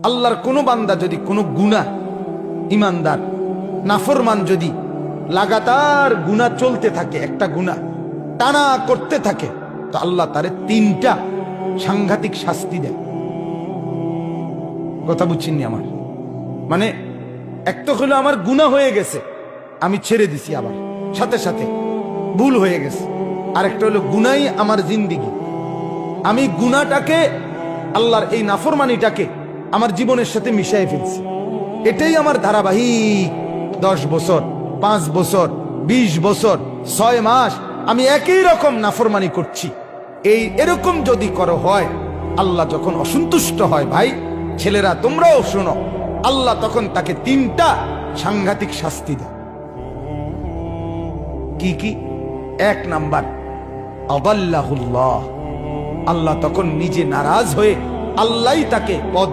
আল্লাহর কোন বান্দা যদি কোনো গুনাহ, ইমানদার নাফরমান যদি লাগাতার গুনাহ চলতে থাকে, একটা গুনাহ টানা করতে থাকে, তো আল্লাহ তারে 3টা সাংঘাতিক শাস্তি দেয়। কথা বুঝছেননি আমার? মানে এক তো হলো আমার গুনাহ হয়ে গেছে, আমি ছেড়ে দিছি, আবার সাথে সাথে ভুল হয়ে গেছে। আরেকটা হলো গুনাহই আমার জিন্দেগি, আমি গুনাহটাকে, আল্লাহর এই নাফরমানিটাকে আমার জীবনের সাথে মিশিয়ে ফেলছি। এটাই আমার ধারাবাহিক 10 বছর, 5 বছর, 20 বছর, 6 মাস আমি একই রকম নাফরমানি করছি। এরকম যদি করো হয়, আল্লাহ যখন অসন্তুষ্ট হয়, ভাই ছেলেরা তোমরাও শোনো, আল্লাহ তখন তাকে 3টা সাংঘাতিক শাস্তি দেয়। কি কি? 1 নাম্বার, আদাল্লাহুল্লাহ, আল্লাহ তখন নিজে নারাজ হয়ে আল্লাহই তাকে পথ